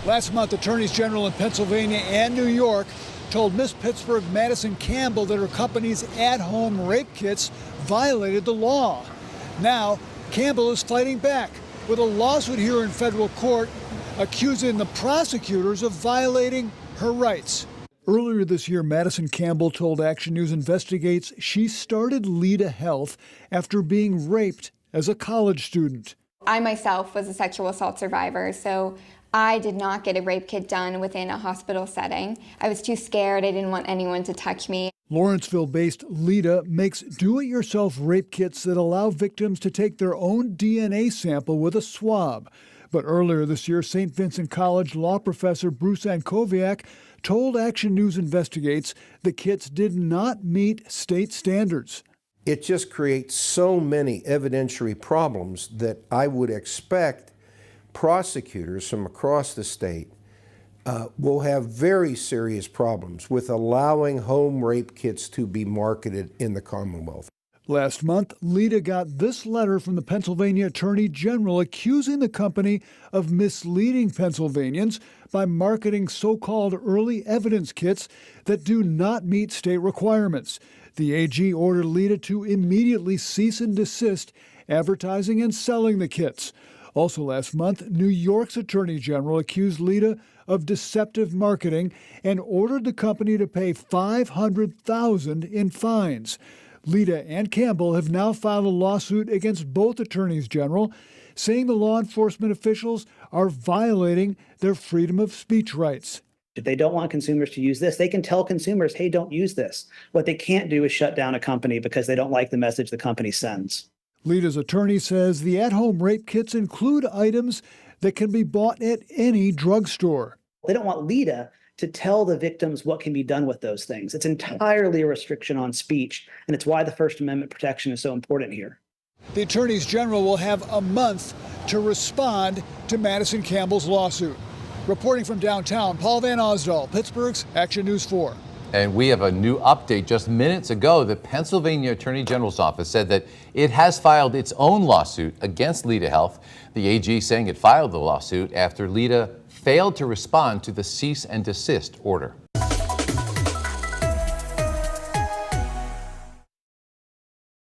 Last month, attorneys general in Pennsylvania and New York told Miss Pittsburgh Madison Campbell that her company's at-home rape kits violated the law. Now, Campbell is fighting back with a lawsuit here in federal court accusing the prosecutors of violating her rights. Earlier this year, Madison Campbell told Action News Investigates she started Leda Health after being raped as a college student. I myself was a sexual assault survivor, so I did not get a rape kit done within a hospital setting. I was too scared. I didn't want anyone to touch me. Lawrenceville-based Leda makes do-it-yourself rape kits that allow victims to take their own DNA sample with a swab. But earlier this year, St. Vincent College law professor Bruce Ankoviak told Action News Investigates the kits did not meet state standards. It just creates so many evidentiary problems that I would expect prosecutors from across the state will have very serious problems with allowing home rape kits to be marketed in the Commonwealth. Last month, Leda got this letter from the Pennsylvania Attorney General accusing the company of misleading Pennsylvanians by marketing so-called early evidence kits that do not meet state requirements. The AG ordered Leda to immediately cease and desist advertising and selling the kits. Also last month, New York's Attorney General accused Leda of deceptive marketing and ordered the company to pay $500,000 in fines. Leda and Campbell have now filed a lawsuit against both attorneys general, saying the law enforcement officials are violating their freedom of speech rights. If they don't want consumers to use this, they can tell consumers, hey, don't use this. What they can't do is shut down a company because they don't like the message the company sends. Leda's attorney says the at-home rape kits include items that can be bought at any drugstore. They don't want Leda to tell the victims what can be done with those things. It's entirely a restriction on speech, and it's why the First Amendment protection is so important here. The attorneys general will have a month to respond to Madison Campbell's lawsuit. Reporting from downtown, Paul Van Osdol, Pittsburgh's Action News 4. And we have a new update. Just minutes ago, the Pennsylvania Attorney General's office said that it has filed its own lawsuit against Leda Health. The AG saying it filed the lawsuit after Leda failed to respond to the cease and desist order.